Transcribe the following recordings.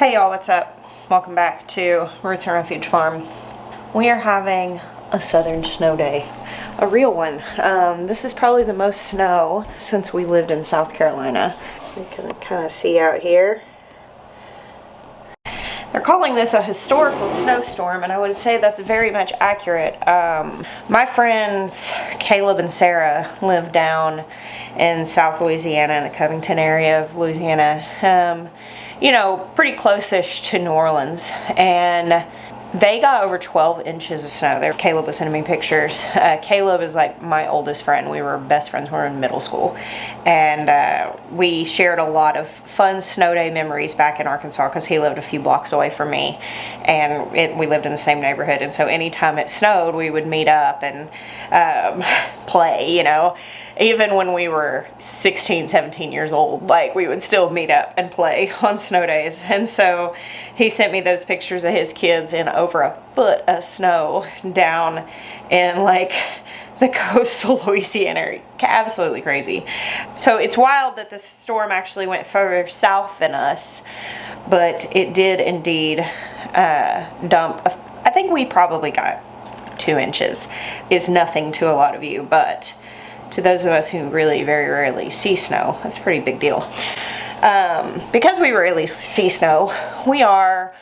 Hey y'all, what's up? Welcome back to Roots and Refuge Farm. We are having a southern snow day, a real one. This is probably the most snow since we lived in South Carolina. You can kind of see out here. They're calling this a historical snowstorm, and I would say that's very much accurate. My friends Caleb and Sarah live down in South Louisiana, in the Covington area of Louisiana. You know, pretty close-ish to New Orleans, and they got over 12 inches of snow. Caleb was sending me pictures. Caleb is like my oldest friend. We were best friends when we were in middle school, and we shared a lot of fun snow day memories back in Arkansas because he lived a few blocks away from me, and we lived in the same neighborhood. And so anytime it snowed, we would meet up and play, you know. Even when we were 16, 17 years old, like, we would still meet up and play on snow days. And so he sent me those pictures of his kids in over a foot of snow down in like the coastal Louisiana area. Absolutely crazy. So it's wild that the storm actually went further south than us, but it did indeed dump. I think we probably got 2 inches. Is nothing to a lot of you, but to those of us who really very rarely see snow, that's a pretty big deal. Because we rarely see snow, we are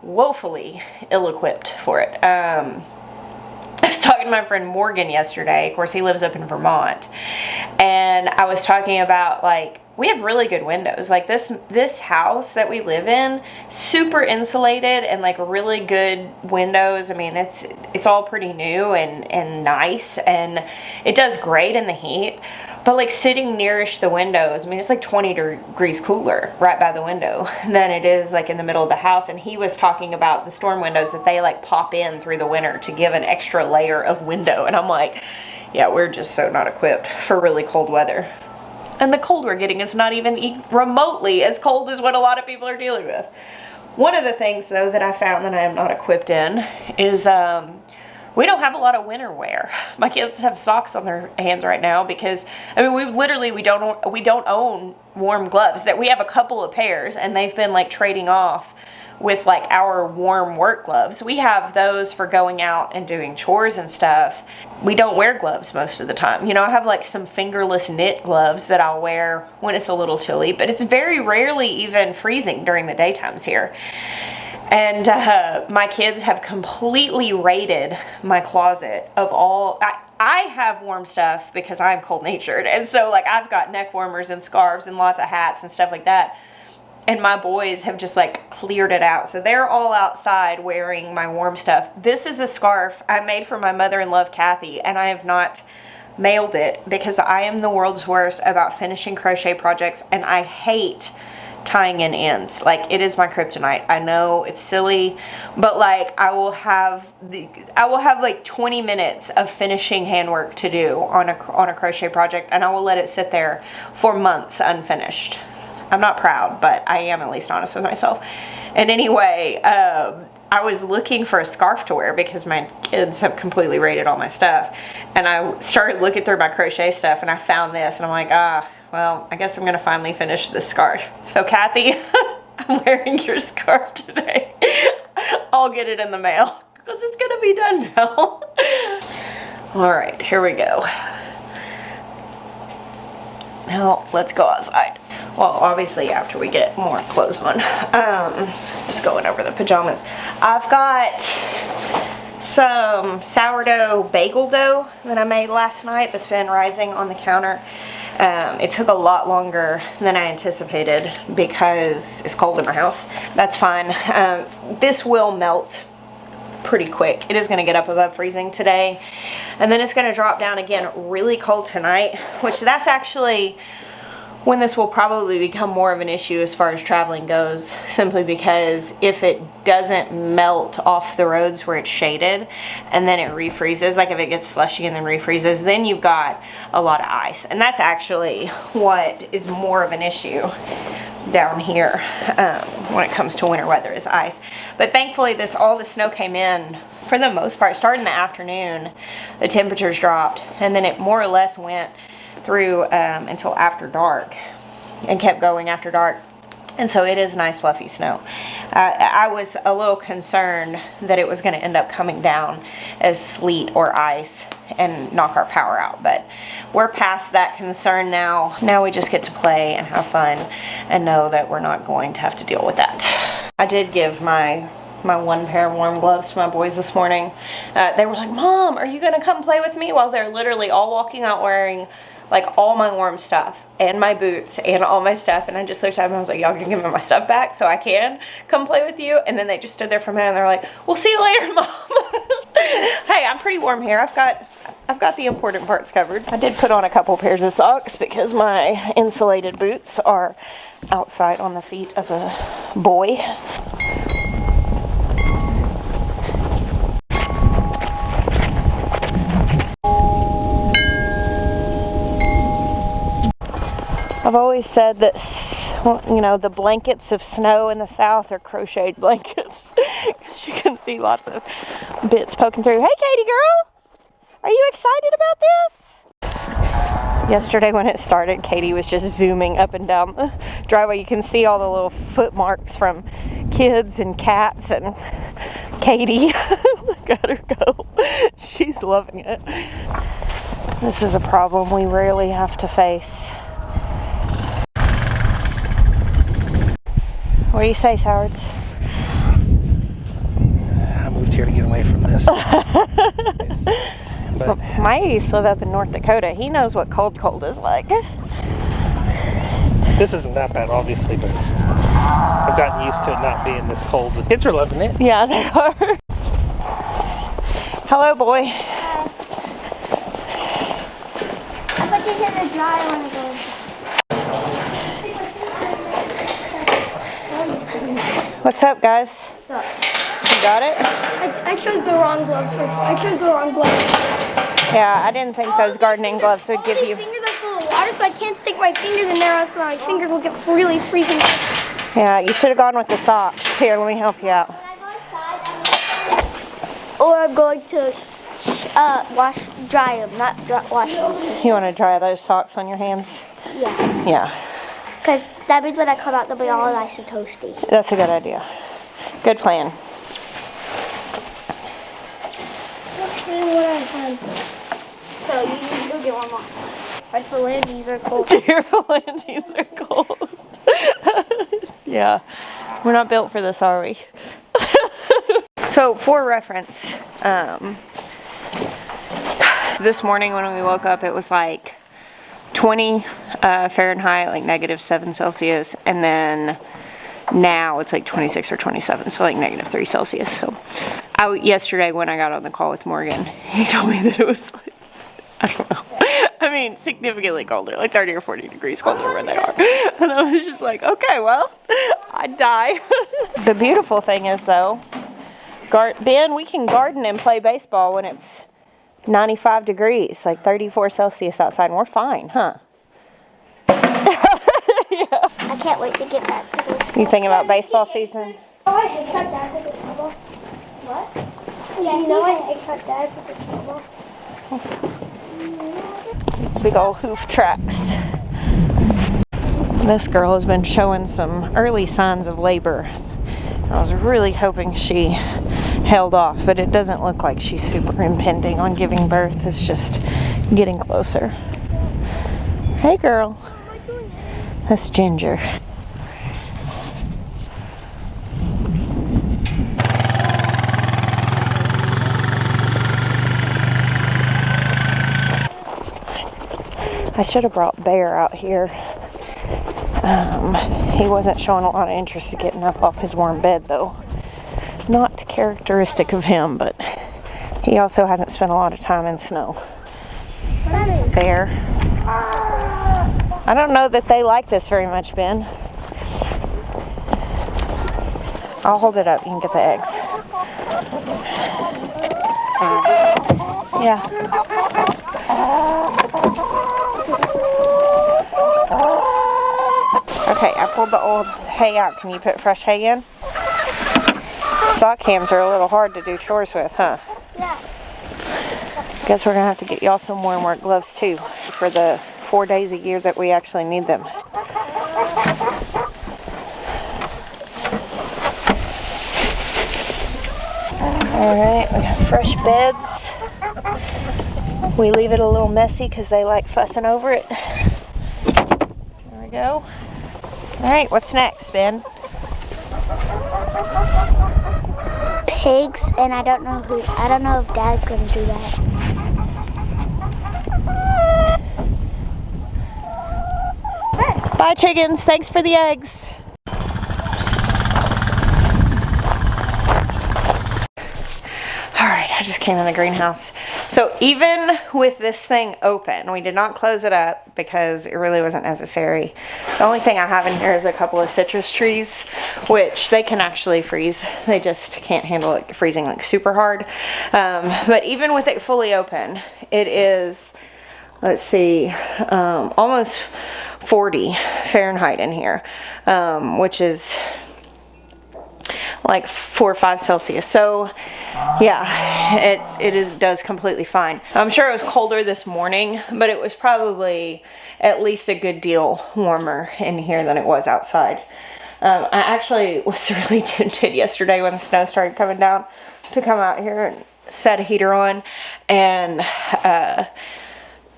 woefully ill-equipped for it. I was talking to my friend Morgan yesterday. Of course, he lives up in Vermont, and I was talking about, like, we have really good windows. Like, this house that we live in, super insulated and like really good windows. I mean, it's all pretty new and nice, and it does great in the heat. But like sitting nearish the windows, I mean, it's like 20 degrees cooler right by the window than it is like in the middle of the house. And he was talking about the storm windows that they like pop in through the winter to give an extra layer of window. And I'm like, yeah, we're just so not equipped for really cold weather. And the cold we're getting is not even remotely as cold as what a lot of people are dealing with. One of the things, though, that I found that I am not equipped in is we don't have a lot of winter wear. My kids have socks on their hands right now because, I mean, we don't own warm gloves. That we have a couple of pairs, and they've been like trading off with like our warm work gloves. We have those for going out and doing chores and stuff. We don't wear gloves most of the time. You know, I have like some fingerless knit gloves that I'll wear when it's a little chilly, but it's very rarely even freezing during the daytimes here. And my kids have completely raided my closet of all. I have warm stuff because I'm cold-natured, and so like I've got neck warmers and scarves and lots of hats and stuff like that. And my boys have just like cleared it out. So they're all outside wearing my warm stuff. This is a scarf I made for my mother-in-law, Kathy, and I have not mailed it because I am the world's worst about finishing crochet projects, and I hate tying in ends. Like, it is my kryptonite. I know it's silly, but like I will have like 20 minutes of finishing handwork to do on a crochet project, and I will let it sit there for months unfinished. I'm not proud, but I am at least honest with myself. And anyway, I was looking for a scarf to wear because my kids have completely raided all my stuff. And I started looking through my crochet stuff, and I found this, and I'm like, well, I guess I'm gonna finally finish this scarf. So Kathy, I'm wearing your scarf today. I'll get it in the mail because it's gonna be done now. All right, here we go. Now let's go outside. Well, obviously after we get more clothes on. Just going over the pajamas. I've got some sourdough bagel dough that I made last night that's been rising on the counter. It took a lot longer than I anticipated because it's cold in my house. That's fine. This will melt pretty quick. It is going to get up above freezing today, and then it's going to drop down again really cold tonight, which that's actually when this will probably become more of an issue as far as traveling goes, simply because if it doesn't melt off the roads where it's shaded and then it refreezes, like if it gets slushy and then refreezes, then you've got a lot of ice, and that's actually what is more of an issue down here when it comes to winter weather, is ice. But thankfully all the snow came in for the most part. Starting in the afternoon, the temperatures dropped, and then it more or less went through until after dark and kept going after dark. And so it is nice fluffy snow. I was a little concerned that it was going to end up coming down as sleet or ice and knock our power out, but we're past that concern now. Now we just get to play and have fun and know that we're not going to have to deal with that. I did give my one pair of warm gloves to my boys this morning. They were like, Mom, are you going to come play with me? While they're literally all walking out wearing like all my warm stuff and my boots and all my stuff. And I just looked at them and I was like, y'all can give me my stuff back so I can come play with you? And then they just stood there for a minute and they're like, we'll see you later, Mom. Hey, I'm pretty warm here. I've got the important parts covered. I did put on a couple pairs of socks because my insulated boots are outside on the feet of a boy. I've always said that, you know, the blankets of snow in the south are crocheted blankets. Because you can see lots of bits poking through. Hey, Katie girl! Are you excited about this? Yesterday when it started, Katie was just zooming up and down the driveway. You can see all the little foot marks from kids and cats and Katie. Look at her go. She's loving it. This is a problem we rarely have to face. What do you say, Sowards? I moved here to get away from this. But Maya used to live up in North Dakota. He knows what cold is like. This isn't that bad, obviously, but I've gotten used to it not being this cold. The kids are loving it. Yeah, they are. Hello, boy. Hi. I put these in the dryer when I go. What's up, guys? What's up? You got it? I chose the wrong gloves Yeah, I didn't think those gardening gloves would give you... These fingers are full of water, so I can't stick my fingers in there, else my fingers will get really freezing. Yeah, you should have gone with the socks. Here, let me help you out. Or I'm going to dry them, not wash them. You want to dry those socks on your hands? Yeah. Yeah. Because that means when I come out, they'll be all nice and toasty. That's a good idea. Good plan. One at a time. So you need to go get one more. Right for Landys are cold. Dear Landys are cold. Yeah. We're not built for this, are we? So, for reference, this morning when we woke up, it was like 20 Fahrenheit, like -7 Celsius, and then now it's like 26 or 27, so like -3 Celsius. So yesterday when I got on the call with Morgan, he told me that it was like, I don't know, I mean significantly colder, like 30 or 40 degrees colder where they are. And I was just like, okay, well, I'd die. The beautiful thing is though, Ben, we can garden and play baseball when it's 95 degrees, like 34 Celsius outside, and we're fine, huh? Yeah. I can't wait to get back to this. You thinking about baseball season? Oh, I hate cut Dad with a snowball. What? Yeah, you know I hate cut Dad with a snowball. Big old hoof tracks. This girl has been showing some early signs of labor. I was really hoping she held off, but it doesn't look like she's super impending on giving birth. It's just getting closer. Hey girl. That's Ginger. I should have brought Bear out here. He wasn't showing a lot of interest in getting up off his warm bed though. Not characteristic of him, but he also hasn't spent a lot of time in snow. Bear. I don't know that they like this very much, Ben. I'll hold it up. You can get the eggs. Yeah. Okay, I pulled the old hay out. Can you put fresh hay in? Sock hams are a little hard to do chores with, huh? Yeah. Guess we're gonna have to get y'all some warm work gloves too for the 4 days a year that we actually need them. Alright, we got fresh beds. We leave it a little messy because they like fussing over it. There we go. Alright, what's next, Ben? Pigs, and I don't know if Dad's gonna do that. Bye, chickens. Thanks for the eggs. Alright, I just came in the greenhouse. So even with this thing open, we did not close it up because it really wasn't necessary. The only thing I have in here is a couple of citrus trees, which they can actually freeze. They just can't handle it freezing like super hard. But even with it fully open, it is, let's see, almost 40 Fahrenheit in here, which is like 4 or 5 Celsius. So yeah, it does completely fine. I'm sure it was colder this morning, but it was probably at least a good deal warmer in here than it was outside. I actually was really tempted yesterday when the snow started coming down to come out here and set a heater on and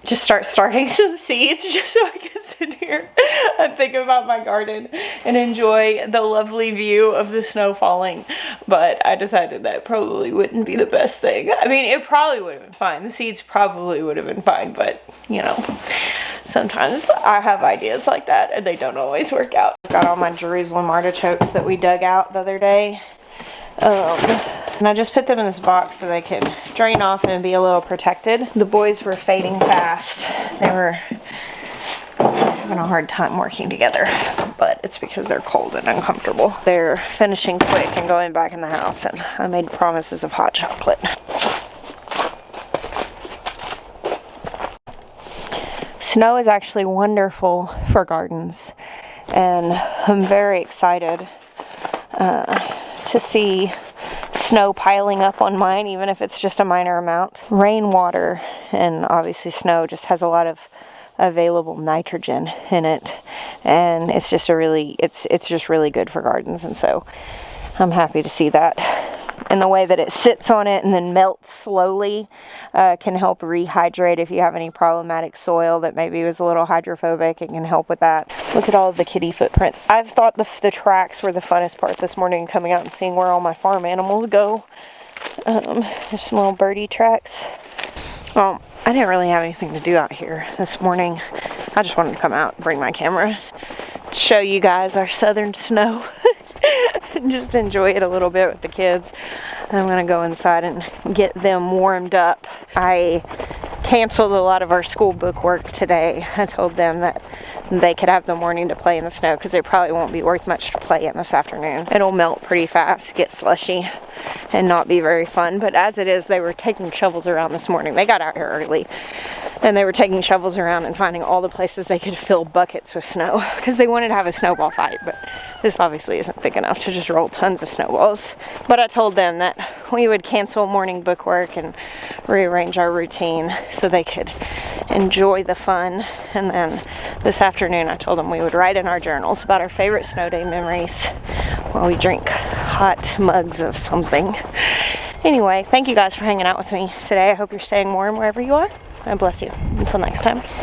just starting some seeds just so I could sit here and think about my garden and enjoy the lovely view of the snow falling. But I decided that probably wouldn't be the best thing. I mean, it probably would have been fine. The seeds probably would have been fine, but you know, sometimes I have ideas like that and they don't always work out. I've got all my Jerusalem artichokes that we dug out the other day. And I just put them in this box so they could drain off and be a little protected. The boys were fading fast. They were having a hard time working together, but it's because they're cold and uncomfortable. They're finishing quick and going back in the house, and I made promises of hot chocolate. Snow is actually wonderful for gardens, and I'm very excited to see snow piling up on mine, even if it's just a minor amount. Rainwater and obviously snow just has a lot of available nitrogen in it, and it's just it's just really good for gardens, and so I'm happy to see that. And the way that it sits on it and then melts slowly can help rehydrate if you have any problematic soil that maybe was a little hydrophobic. It can help with that. Look at all of the kitty footprints. I've thought the tracks were the funnest part this morning, coming out and seeing where all my farm animals go. There's some little birdie tracks. I didn't really have anything to do out here this morning. I just wanted to come out and bring my camera to show you guys our southern snow. Just enjoy it a little bit with the kids. I'm gonna go inside and get them warmed up. I canceled a lot of our school book work today. I told them that they could have the morning to play in the snow because it probably won't be worth much to play in this afternoon. It'll melt pretty fast, get slushy, and not be very fun. But as it is, they were taking shovels around this morning. They got out here early, and they were taking shovels around and finding all the places they could fill buckets with snow because they wanted to have a snowball fight, but this obviously isn't big enough to just roll tons of snowballs. But I told them that we would cancel morning book work and rearrange our routine so they could enjoy the fun. And then this afternoon I told them we would write in our journals about our favorite snow day memories while we drink hot mugs of something. Anyway, thank you guys for hanging out with me today. I hope you're staying warm wherever you are. God bless you. Until next time.